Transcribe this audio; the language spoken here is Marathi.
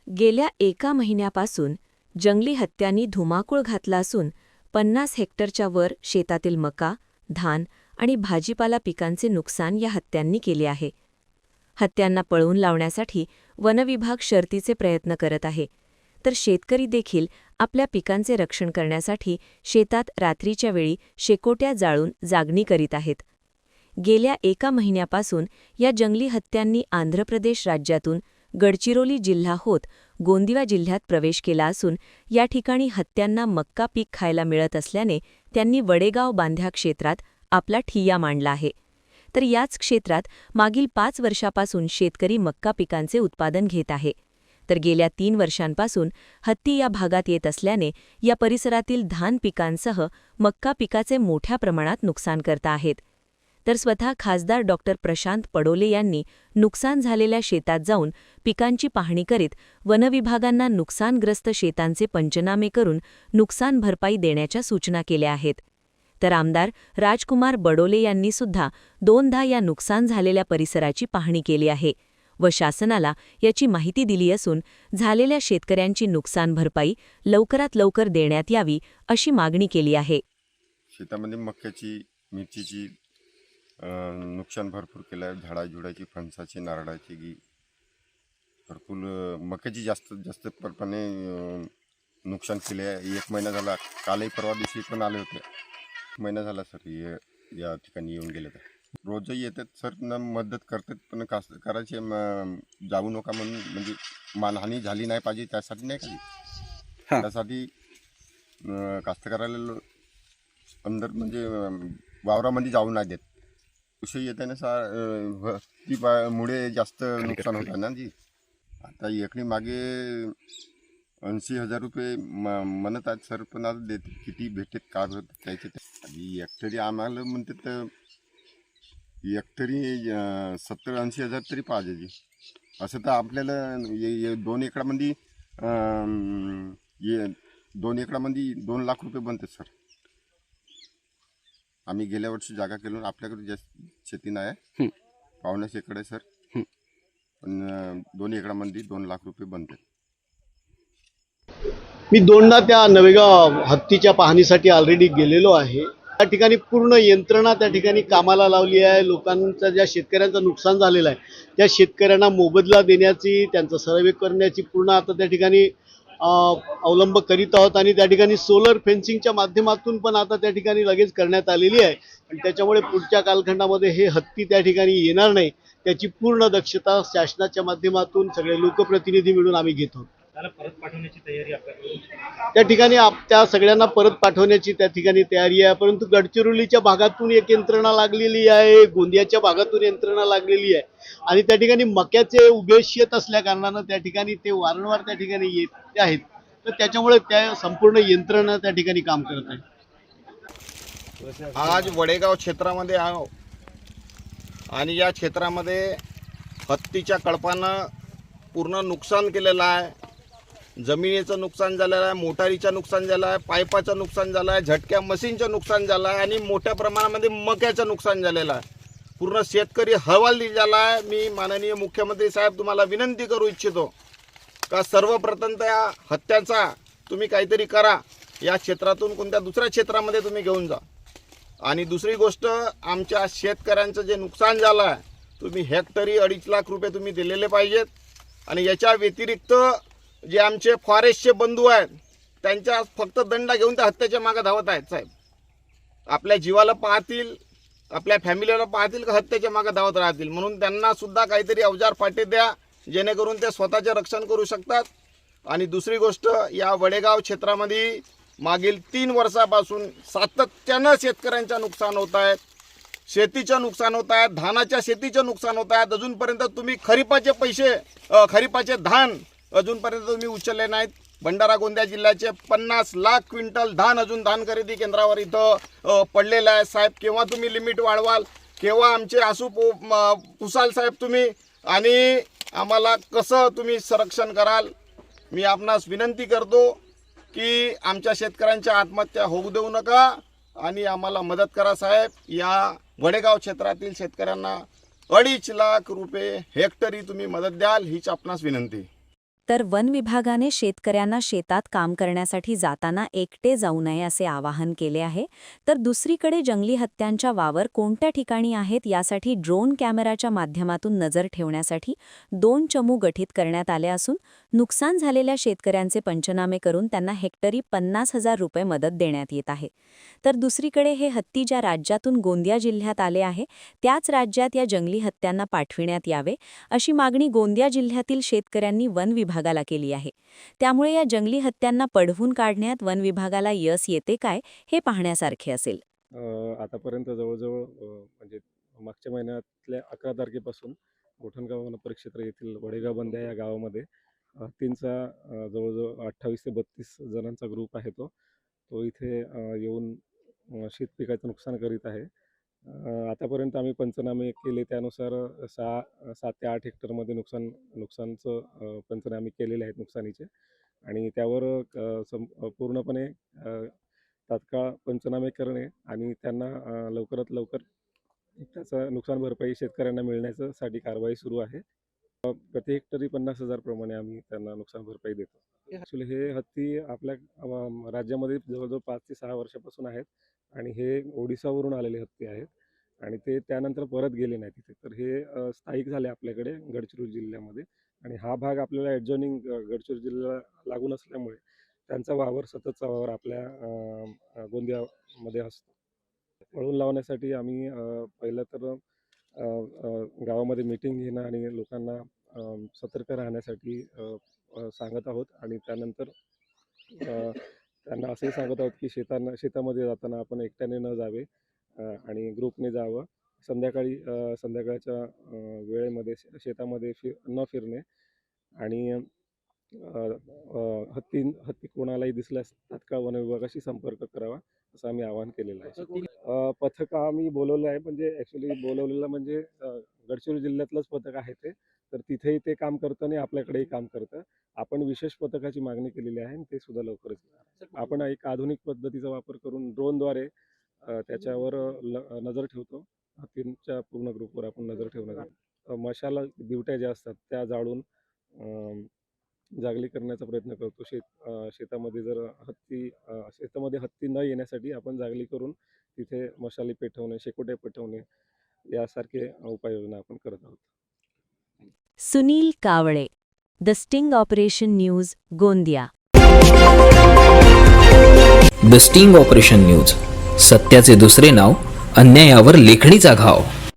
गेल्या एका महिन्यापासून जंगली हत्यांनी धुमाकूळ घातला असून 50 हेक्टरच्या वर शेतातील मका, धान आणि भाजीपाला पिकांचे नुकसान या हत्यांनी केले आहे. हत्यांना पळवून लावण्यासाठी वनविभाग शर्थीचे प्रयत्न करत आहे, तर शेतकरी देखील आपल्या पिकांचे रक्षण करण्यासाठी शेतात रात्रीच्या वेळी शेकोट्या जाळून जागणी करीत आहेत. गेल्या एका महिन्यापासून या जंगली हत्यांनी आंध्र प्रदेश राज्यातून गडचिरोली जिल्हा होत गोंदिया जिल्ह्यात प्रवेश केला असून या ठिकाणी हत्यांना मक्का पीक खायला मिळत असल्याने त्यांनी वडेगाव बांध्या क्षेत्रात आपला ठिय्या मांडला आहे. तर याच क्षेत्रात मागील 5 वर्षापासून शेतकरी मक्का पिकांचे उत्पादन घेत आहे. तर गेल्या 3 वर्षांपासून हत्ती या भागात येत असल्याने या परिसरातील धान पिकांसह मक्का पिकाचे मोठ्या प्रमाणात नुकसान करत आहेत. तर स्वतः खासदार डॉक्टर प्रशांत पडोले यांनी नुकसान झालेल्या शेतात जाऊन पिकांची पाहणी करीत वनविभागांना नुकसानग्रस्त शेतांचे पंचनामे करून नुकसान भरपाई देण्याच्या सूचना केल्या आहेत. तर आमदार राजकुमार बडोले यांनी सुद्धा 2दा या नुकसान झालेल्या परिसराची पाहणी केली आहे व शासनाला याची माहिती दिली असून झालेल्या शेतकऱ्यांची नुकसान भरपाई लवकरात लवकर देण्यात यावी अशी मागणी केली आहे. शेतामध्ये मक्याची, मिरचीची नुकसान भरपूर केलं आहे. झाडाझुडाची, फणसाची, नारळाची भरपूर मक्याची जास्त प्रमाणे नुकसान केले आहे. 1 महिना झाला, कालही परवा दिवशी पण आले होते. 1 महिना झाला सर या ठिकाणी येऊन गेले. तर रोजही येतात सर, मदत करतात, पण कास्तकाराचे जाऊ नका म्हणून, म्हणजे मानहानी झाली नाही पाहिजे त्यासाठी नाही काही, त्यासाठी कास्तकाराला अंदर म्हणजे वावरामध्ये जाऊ नाही देत. उशी येताना मुळे जास्त नुकसान होतं ना जी. आता एकरी मागे 80,000 रुपये म्हणत आहेत सर, पण आता देत किती भेटत काय होत त्याचे. आणि हेक्टरी आम्हाला म्हणते तर हेक्टरी 70-80 हजार तरी पाहिजे जी. असं तर आपल्याला 2 एकरामध्ये 2 लाख रुपये बनते सर. आम्ही गेल्या वर्षी जागा केलं, आपल्याकडे जास्त शेती नाही, 50 एकर आहे सर, पण 2 एकरामध्ये 2 लाख रुपये बनते. मी 2दा त्या नवेगाव हत्तीच्या पाहणीसाठी ऑलरेडी गेलेलो आहे. त्या ठिकाणी पूर्ण यंत्रणा त्या ठिकाणी कामाला लावली आहे. लोकांचं, ज्या शेतकऱ्यांचं नुकसान झालेलं आहे त्या शेतकऱ्यांना मोबदला देण्याची, त्यांचा सर्वे करण्याची पूर्ण आता त्या ठिकाणी अवलंब करीत आहोत. आणि त्या ठिकाणी सोलर फेन्सिंगच्या माध्यमातून पण आता त्या ठिकाणी लगेच करण्यात आलेली आहे. आणि त्याच्यामुळे पुढच्या कालखंडामध्ये हे हत्ती त्या ठिकाणी येणार नाही, त्याची पूर्ण दक्षता शासनाच्या माध्यमातून सगळे लोकप्रतिनिधी मिळून आम्ही घेतो. परत पाठवण्याची तयारी आपल्याकडे त्या ठिकाणी त्या सगळ्यांना परत पाठवण्याची त्या ठिकाणी तयारी आहे. परंतु गडचिरोलीच्या भागातून एक यंत्रणा लागलेली आहे, गोंदियाच्या भागातून यंत्रणा लागलेली आहे. आणि त्या ठिकाणी मक्याचे उभे शेत असल्या कारणानं त्या ठिकाणी ते वारंवार त्या ठिकाणी येत आहेत. तर त्याच्यामुळे त्या संपूर्ण यंत्रणा त्या ठिकाणी काम करत आहे. आज वडेगाव क्षेत्रामध्ये आहो आणि या क्षेत्रामध्ये हत्तीच्या कळपानं पूर्ण नुकसान केलेलं आहे. जमिनीचं नुकसान झालेलं आहे, मोटारीचं नुकसान झालं आहे, पाईपाचं नुकसान झालं आहे, झटक्या मशीनचं नुकसान झालं आहे आणि मोठ्या प्रमाणामध्ये मक्याचं नुकसान झालेलं आहे. पूर्ण शेतकरी हवालदिल झाला आहे. मी माननीय मुख्यमंत्री साहेब तुम्हाला विनंती करू इच्छितो का सर्वप्रथम त्या हत्याचा तुम्ही काहीतरी करा, या क्षेत्रातून कोणत्या दुसऱ्या क्षेत्रामध्ये तुम्ही घेऊन जा. आणि दुसरी गोष्ट, आमच्या शेतकऱ्यांचं जे नुकसान झालं आहे तुम्ही हेक्टरी 2.5 लाख रुपये तुम्ही दिलेले पाहिजेत. आणि याच्या व्यतिरिक्त जे आमचे फॉरेस्टचे बंधू आहेत त्यांच्या फक्त दंडा घेऊन त्या हत्याच्या मागे धावत आहेत साहेब. आपल्या जीवाला पाहतील, आपल्या फॅमिलीला पाहतील का हत्याच्या मागे धावत राहतील. म्हणून त्यांना सुद्धा काहीतरी अवजार फाटे द्या, जेणेकरून ते स्वतःचे रक्षण करू शकतात. आणि दुसरी गोष्ट, या वडेगाव क्षेत्रामध्ये मागील 3 वर्षापासून सातत्यानं शेतकऱ्यांचं नुकसान होत आहे, शेतीचं नुकसान होत आहे, धानाच्या शेतीचं नुकसान होत आहे. अजूनपर्यंत तुम्ही खरीपाचे धान अजूनपर्यंत तुम्ही उचलले नाहीत. भंडारा गोंदिया जिल्ह्याचे 50 लाख क्विंटल धान अजून धान खरेदी केंद्रावर इथं पडलेलं आहे. साहेब, केव्हा तुम्ही लिमिट वाढवाल, केव्हा आमचे आसू पुसाल साहेब तुम्ही, आणि आम्हाला कसं तुम्ही संरक्षण कराल. मी आपणास विनंती करतो की आमच्या शेतकऱ्यांच्या आत्महत्या होऊ देऊ नका आणि आम्हाला मदत करा साहेब. या वडेगाव क्षेत्रातील शेतकऱ्यांना 2.5 लाख रुपये हेक्टरी तुम्ही मदत द्याल हीच आपणास विनंती. तर वन विभागाने शेतकऱ्यांना शेतात काम करण्यासाठी जाताना एकटे जाऊ नये असे आवाहन केले आहे. तर दुसरीकडे जंगली हत्यांच्या वावर कोणत्या ठिकाणी आहेत यासाठी ड्रोन कॅमेराच्या माध्यमातून नजर ठेवण्यासाठी 2 चमू गठीत करण्यात आले असून नुकसान झालेल्या शेतकऱ्यांचे पंचनामे करून त्यांना हेक्टरी 50,000 रुपये मदत देण्यात येत आहे. तर दुसरीकडे हे हत्ती ज्या राज्यातून गोंदिया जिल्ह्यात आले आहे त्याच राज्यात या जंगली हत्यांना पाठविण्यात यावे अशी मागणी गोंदिया जिल्ह्यातील शेतकऱ्यांनी वन विभागाला केली आहे. त्यामुळे या जंगली हत्यांना पडवून काढण्यात वन विभागाला यश येते काय हे पाहण्यासारखे असेल. आतापर्यंत जवळजवळ म्हणजे मागच्या महिन्यातल्या 11 तारखेपासून गोठणगाव वन परिक्षेत्र येथील वडेगाव बंद्या या गावामध्ये हत्तींचा जवळजवळ 28 ते 32 जणांचा ग्रुप आहे. तो इथे येऊन शेतपिकाचं नुकसान करीत आहे. आतापर्यंत आम्ही पंचनामे केले त्यानुसार 7 ते 8 हेक्टरमध्ये नुकसानचं पंचनामे केलेले आहेत नुकसानीचे आणि त्यावर पूर्णपणे तात्काळ पंचनामे करणे आणि त्यांना लवकरात लवकर त्याचं नुकसान भरपाई शेतकऱ्यांना मिळण्यासाठी कारवाई सुरू आहे. प्रति हेक्टरी 50,000 प्रमाणे आम्ही त्यांना नुकसान भरपाई देतो. ॲक्च्युली हे हत्ती आपल्या राज्यामध्ये जवळजवळ 5 ते 6 वर्षापासून आहेत आणि हे ओडिसावरून आलेले हत्ती आहेत आणि ते त्यानंतर परत गेले नाही तिथे. तर हे स्थायिक झाले आपल्याकडे गडचिरोली जिल्ह्यामध्ये आणि हा भाग आपल्याला ॲडजॉइनिंग गडचिरोली जिल्ह्याला लागून असल्यामुळे त्यांचा वावर सततचा वावर आपल्या गोंदियामध्ये असतो. वळून लावण्यासाठी आम्ही पहिलं तर गावामध्ये मीटिंग घेणं आणि लोकांना सतर्क राहण्यासाठी सांगत आहोत आणि त्यानंतर त्यांना असंही सांगत आहोत की शेतामध्ये जाताना आपण एकट्याने न जावे आणि ग्रुपने जावं. संध्याकाळच्या वेळेमध्ये शेतामध्ये न फिरणे आणि हत्ती कोणालाही दिसल्यास तात्काळ वन विभागाशी संपर्क करावा असं आम्ही आवाहन केलेलं आहे. पथक आम्ही बोलवलं आहे म्हणजे ॲक्च्युली बोलवलेलं म्हणजे गडचिरोली जिल्ह्यातलंच पथक आहे ते. तर तिथेही ते काम करतं आणि आपल्याकडेही काम करतं. आपण विशेष पथकाची मागणी केलेली आहे आणि ते सुद्धा लवकरच येणार. आपण एक आधुनिक पद्धतीचा वापर करून ड्रोनद्वारे त्याच्यावर नजर ठेवतो. हत्तींच्या पूर्ण ग्रुपवर आपण नजर ठेवणार. मशाला दिवट्या ज्या असतात त्या जाळून जागली करण्याचा प्रयत्न करतो. शेतामध्ये जर शेतामध्ये हत्ती न येण्यासाठी आपण जागली करून तिथे मशाली पेटवणे, शेकोट्या पेटवणे यासारखे उपाययोजना आपण करत आहोत. Sunil Kawale, the sting operation news, Gondia. The sting operation news, सत्याचे दुसरे नाव, अन्यायावर लेखणीचा घाव.